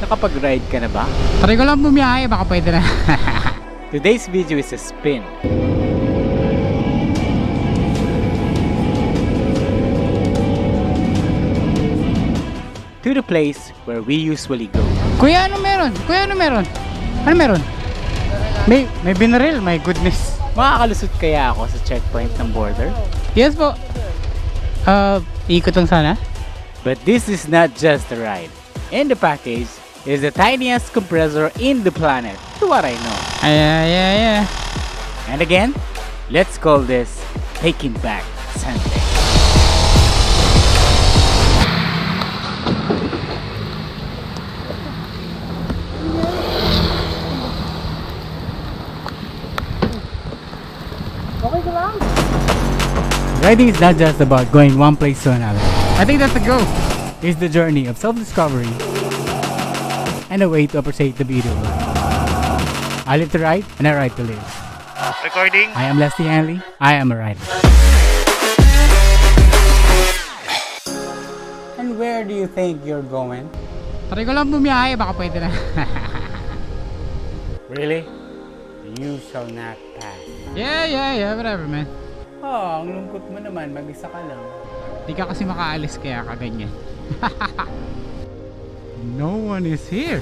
Nakapag-ride ka na ba? Try ko lang bumiyahe, baka pwede na. Today's video is a spin. To the place where we usually go. Kuya, ano meron? Kuya, ano meron? Ano meron? May binaril, my goodness. Makakalusot kaya ako sa checkpoint ng border? Yes po. Ikot lang sana. But this is not just a ride. In the package is the tiniest compressor in the planet, to what I know. Yeah. And again, let's call this Taking Back Sunday. Riding is not just about going one place to another. I think that's the goal. It's the journey of self-discovery and a way to appreciate the beauty of life. I live to ride and I ride to live. Recording. I am Leslie Hanley. I am a rider. And where do you think you're going? Try ko lang bumiyahe, baka pwede na. Really? You shall not pass. Yeah, whatever, man. Oh, ang lungkot mo naman, mag-isa ka lang. Di ka kasi makaalis kaya kaganyan. No one is here.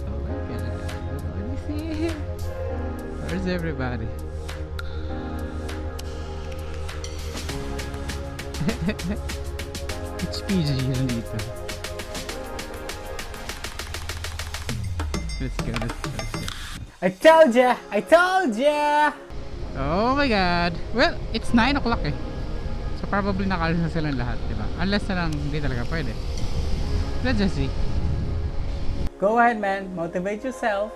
Oh my God. No one is here. Where's everybody? It's PG yan dito. Let's go. I told ya! Oh my God. Well, it's 9 o'clock eh. So probably nakaalis na silang lahat, diba? Unless na lang hindi talaga pwede. Let's just see. Go ahead, man. Motivate yourself.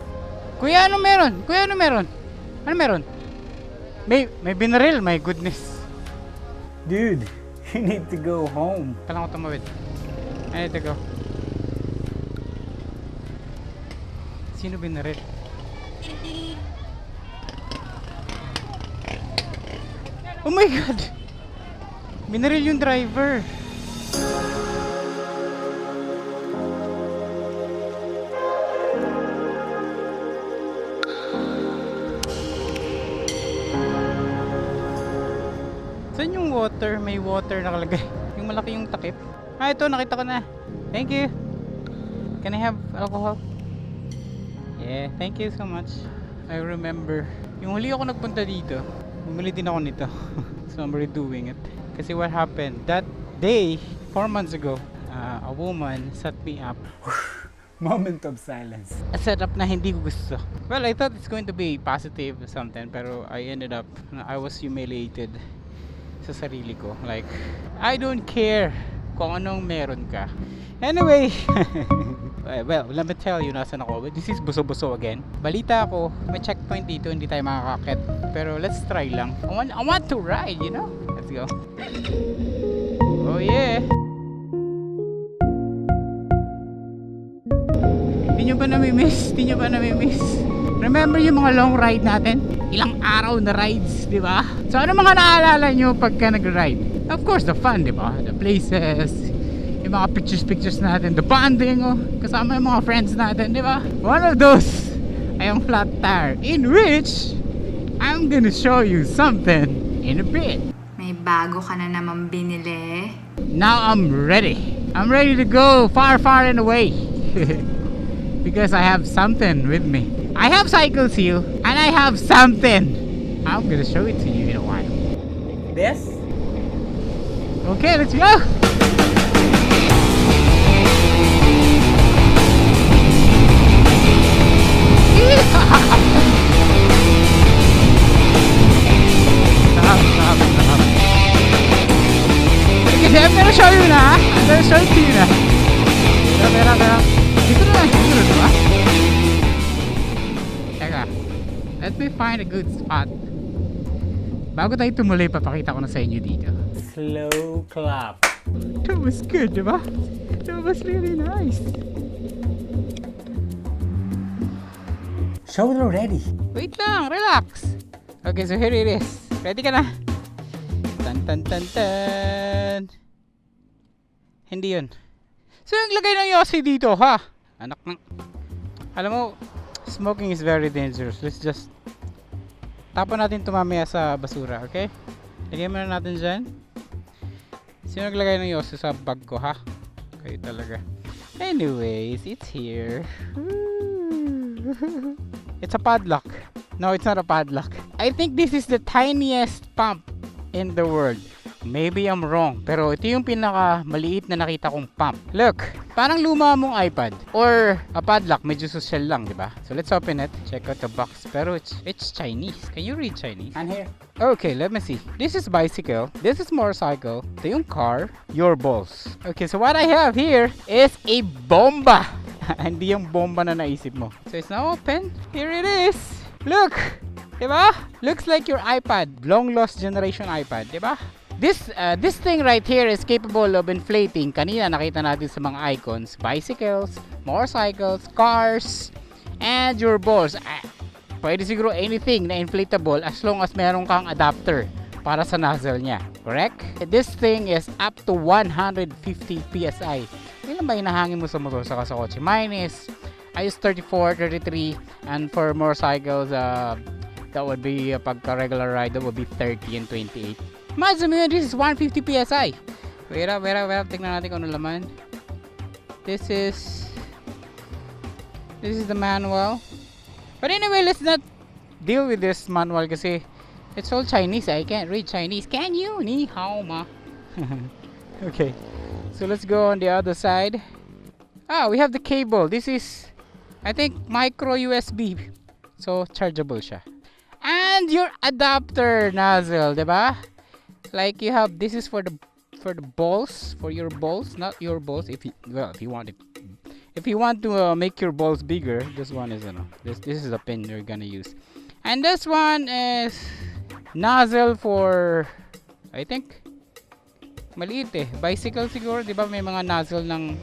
Kuya, ano meron? Kuya, ano meron? Ano meron? May binaril, my goodness. Dude, you need to go home. Kailangan ko tumawid. I need to go. Sino binaril? Oh my God! Binaril yung driver. Saan yung water? May water nakalagay. Yung malaki yung takip. Ito, nakita ko na. Thank you. Can I have alcohol? Yeah, thank you so much. I remember. Yung huli ako nagpunta dito, bumili din ako nito. So I'm redoing it. Kasi what happened? That day, 4 months ago, a woman set me up. Moment of silence. A setup na hindi ko gusto. Well, I thought it's going to be positive or something, pero I ended up, I was humiliated sa sarili ko. Like, I don't care kung anong meron ka. Anyway, well, let me tell you, nasan ako. This is buso-buso again. Balita ako, may checkpoint dito, hindi tayo makakakit. Pero let's try lang. I want to ride, you know? Let's go. Oh yeah. Di nyo ba nami-miss? Remember yung mga long ride natin? Ilang araw na rides, di ba? So ano mga naalala nyo pagka nag-ride? Of course, the fun, di ba? The places, yung mga pictures natin, the bonding, kasama yung mga friends natin, di ba? One of those ay ang flat tire, in which I'm gonna show you something in a bit. May bago ka na naman binili. Now I'm ready. I'm ready to go far and away. Because I have something with me. I have cycle seal and I have something. I'm gonna show it to you in a while. This? Okay, let's go. Okay, I'm gonna show you na. I'm gonna show it to you na. Pero. Dito na lang siguro, diba? Teka. Let me find a good spot. Bago tayo tumuloy, papakita ko na sa inyo dito. Slow clap. That was good, diba? That was really nice. Shoulder ready. Wait lang, relax. Okay, so here it is. Ready ka na? Tan. Hindi yun. So, naglagay ng Yossi dito, ha? Anak ng... Alam mo, smoking is very dangerous. Let's just... Tapon natin ito mamaya sa basura, okay? Lagay muna natin dyan. Sino naglagay ng Yossi sa bag ko, ha? Kayo talaga. Anyways, it's here. It's a padlock. No, it's not a padlock. I think this is the tiniest pump in the world. Maybe I'm wrong, pero ito yung pinaka maliit na nakita kong pump. Look, parang luma mong iPad or a padlock, medyo social lang, di ba? So let's open it. Check out the box. Pero it's Chinese. Can you read Chinese? And here. Okay, let me see. This is bicycle. This is motorcycle. Ito yung car. Your balls. Okay, so what I have here is a bomba. Hindi yung bomba na naisip mo. So it's now open. Here it is. Look! Diba? Looks like your iPad. Long lost generation iPad. Diba? This thing right here is capable of inflating. Kanina nakita natin sa mga icons. Bicycles, motorcycles, cars, and your balls. Pwede siguro anything na inflatable as long as meron kang adapter para sa nozzle niya. Correct? This thing is up to 150 PSI. Ilan ba hinahangin mo sa motor saka sa kotse? Mine is, I use 34, 33, and for motorcycles, that would be, pagka regular ride, that would be 30 and 28. Imagine mo yun, this is 150 PSI. Wait up. Tignan natin kung ano laman. This is the manual. But anyway, let's not deal with this manual kasi it's all Chinese. I can't read Chinese. Can you? Ni hao ma. Okay. So let's go on the other side. We have the cable. This is, I think, micro USB. So, chargeable siya. And your adapter nozzle, diba? Like you have, this is for the balls, for your balls, not your balls. If you want to make your balls bigger, this one is this is the pin you're gonna use. And this one is nozzle for, I think, maliit eh. Bicycle siguro, di ba? May mga nozzle ng,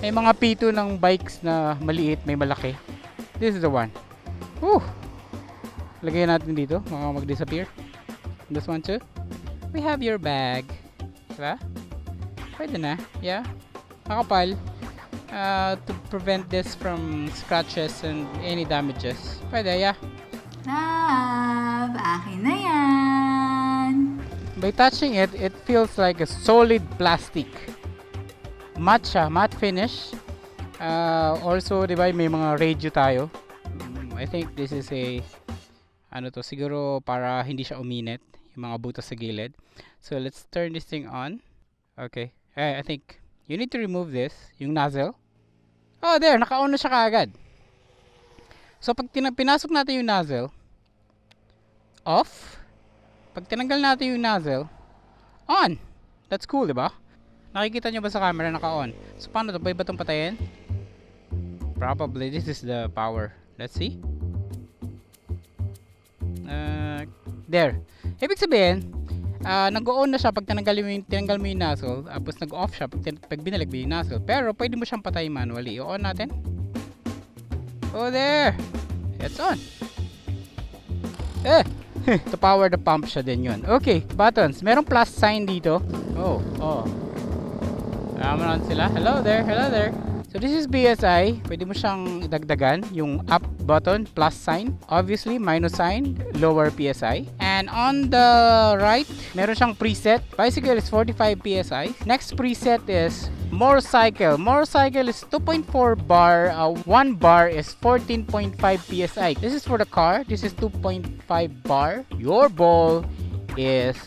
may mga pito ng bikes na maliit, may malaki. This is the one. Whew! Lagay natin dito, mga mag-disappear. This one too. We have your bag. Diba? Pwede na. Yeah. Makapal. To prevent this from scratches and any damages. Pwede, yeah. Love, akin na yan. By touching it, it feels like a solid plastic. Matte siya, matte finish. Also, di ba, may mga radio tayo. I think this is a, siguro para hindi siya uminit. Yung mga butas sa gilid. So, let's turn this thing on. Okay. I think you need to remove this, yung nozzle. Oh, there, naka-on na siya kaagad. So, pag pinasok natin yung nozzle, off. Pag tinanggal natin yung nozzle, on. That's cool, di ba? Nakikita nyo ba sa camera naka-on? So, paano ito? Pwede ba itong patayin? Probably, this is the power. Let's see. There. Ibig sabihin, nag-on na siya pag tinanggal mo yung nozzle, tapos nag-off siya pag binalik mo yung nozzle. Pero pwede mo siyang patayin manually. I-on natin. Oh, there. It's on. To power the pump siya din yun. Okay, buttons. Merong plus sign dito. Oh. Tama natin sila. Hello there. So this is BSI. Pwede mo siyang dagdagan yung up button, plus sign. Obviously, minus sign, lower PSI. And on the right, meron siyang preset. Bicycle is 45 PSI. Next preset is motorcycle. Motorcycle is 2.4 bar. 1 bar is 14.5 PSI. This is for the car. This is 2.5 bar. Your ball is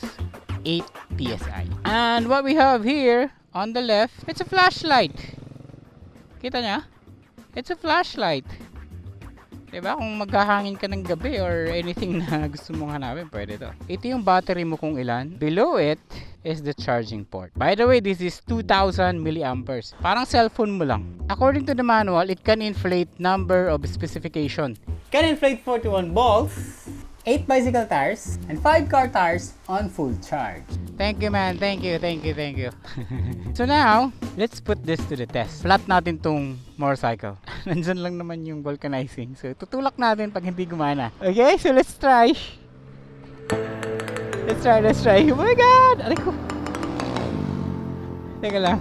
8 PSI. And what we have here on the left, it's a flashlight. Kita niya? It's a flashlight. Diba? Kung maghahangin ka ng gabi or anything na gusto mong hanapin, pwede to. Ito yung battery mo kung ilan. Below it is the charging port. By the way, this is 2,000 milliamperes. Parang cellphone mo lang. According to the manual, it can inflate number of specification. Can inflate 41 balls, 8 bicycle tires, and 5 car tires on full charge. Thank you, man. Thank you. So now, let's put this to the test. Flat natin tong motorcycle. Nandyan lang naman yung vulcanizing. So, tutulak natin pag hindi gumana. Okay, so let's try. Let's try. Oh my God! Aray ko. Teka lang.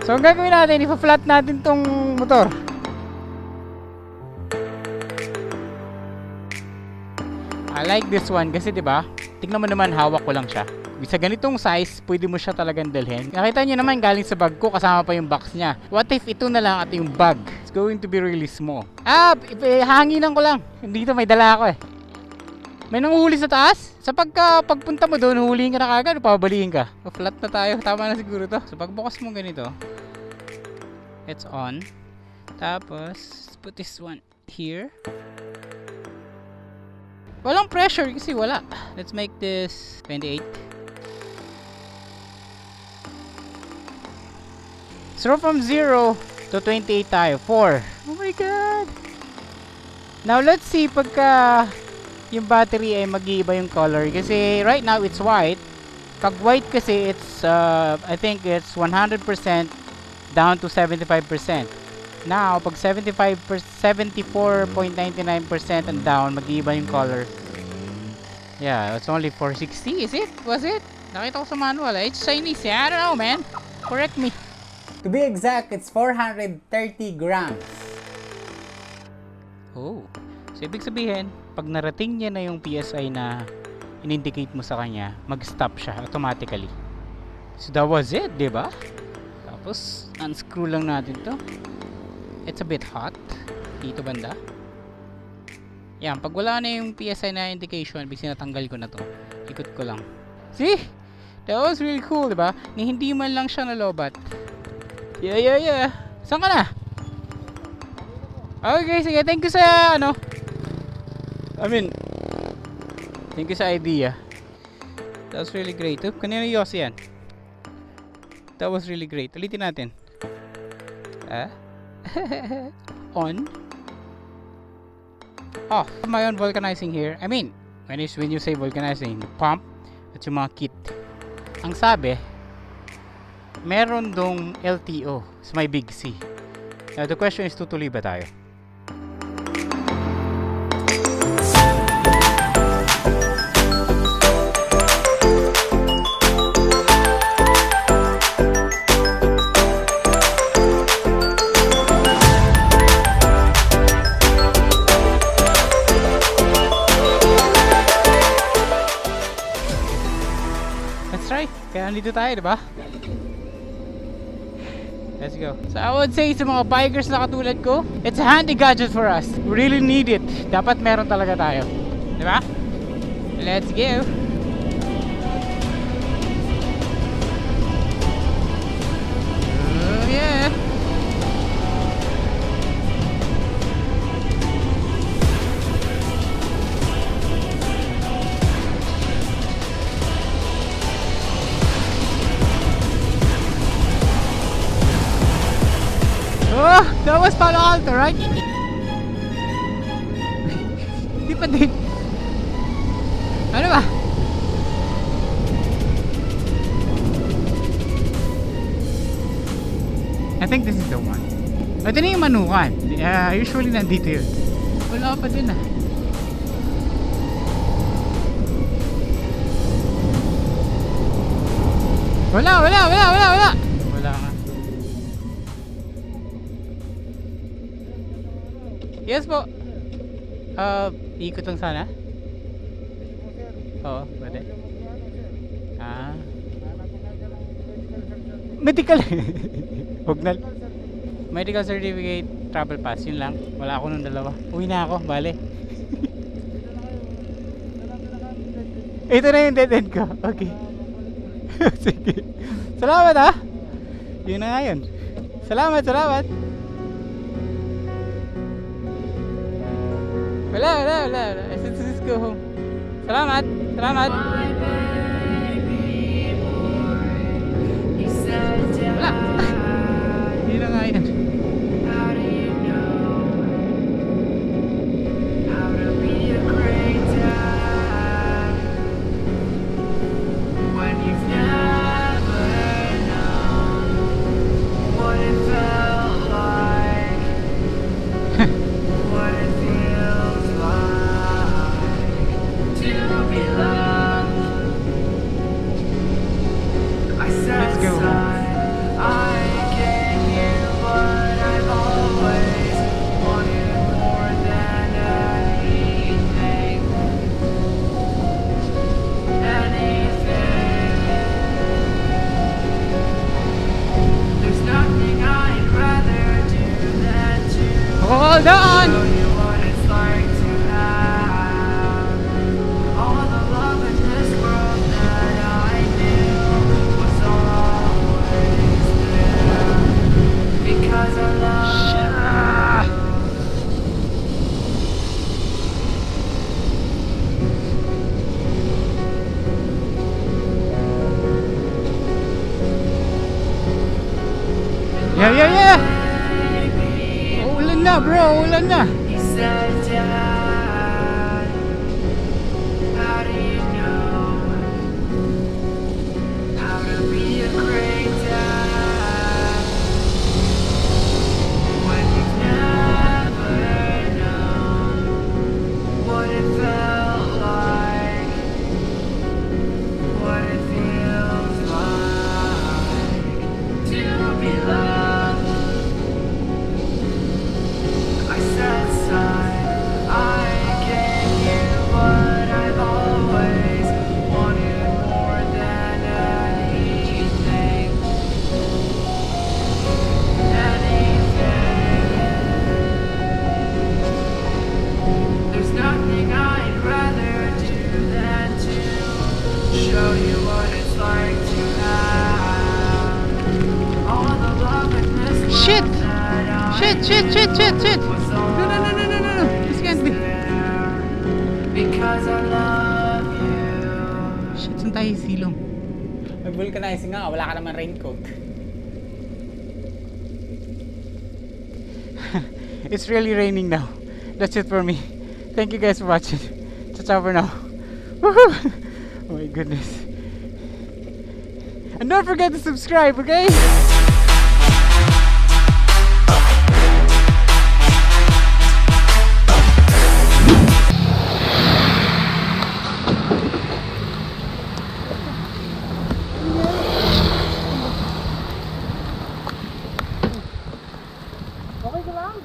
So ang gagawin natin, ipa-flat natin tong motor. I like this one kasi 'di ba? Tingnan mo naman, hawak ko lang siya. Sa ganitong size, pwede mo siya talagang dalhin. Nakita niyo naman, galing sa bag ko, kasama pa yung box niya. What if ito na lang at yung bag? It's going to be really small. Hanginan ko lang. Dito may dala ako eh. May nanguhuli sa taas? Sa pagpunta mo doon, huliin ka na kagad o pabalihin ka? Flat na tayo. Tama na siguro to. So pagbukas mo ganito, it's on. Tapos, put this one here. Walang pressure kasi wala. Let's make this 28. So from 0 to 28 tayo. 4. Oh my god. Now let's see pagka yung battery ay mag-iiba yung color. Kasi right now it's white. Pag white kasi it's I think it's 100% down to 75%. Now pag 74.99% and down, mag-iiba yung color. Yeah, it's only 460. Is it? Was it? Nakita ko sa manual. It's Chinese. I don't know, man. Correct me. To be exact, it's 430 grams. Oh. So, ibig sabihin, pag narating niya na yung PSI na in-indicate mo sa kanya, mag-stop siya automatically. So, that was it, diba? Tapos, unscrew lang natin to. It's a bit hot. Dito banda. Yan, pag wala na yung PSI na indication, ibig sinatanggal ko na to. Ikot ko lang. See? That was really cool, diba? Ni hindi man lang siya nalobat. Yeah. Saan ka na? Okay, sige. Thank you sa thank you sa idea. That was really great. Kanina yung Yossi yan. That was really great. Ulitin natin. On. Off. My own vulcanizing here. I mean, when you say vulcanizing, pump at yung mga kit. Ang sabi, meron dong LTO sa may Big C. Now, the question is, tutuloy ba tayo? Let's try. Kaya nandito tayo, diba? Let's go. So I would say sa mga bikers na katulad ko, it's a handy gadget for us. We really need it. Dapat meron talaga tayo. Diba? Let's go. Oh yeah. Oh, that was Palo Alto, right? Di pa din. Ano ba? I think this is the one. Ito na yung manukan. Usually nandito yun. Wala pa din ah. Wala. Wala nga. Yes po. Ikot lang sana. Oo, pwede. Medical. Hugnal. Medical certificate, travel pass, yun lang. Wala ako nung dalawa. Uwi na ako, bale. Ito na yung dead end ko. Okay. Sige. Salamat ha. Yun na nga yun. Salamat. Wala. Let's go home. Salamat. Wala. Yun na nga yun. Let's go. Hold on! Yeah, yeah, yeah! Ulan na bro, ulan na! Shit! Shit, shit, shit, shit, shit! No, no, no, no, no, no, no! This can't be! Shit, saan tayo silong? Mag-vulcanizing nga, wala ka naman raincoat. It's really raining now. That's it for me. Thank you guys for watching. Ciao for now. Woohoo! Oh my goodness. And don't forget to subscribe, okay? Okay ka lang?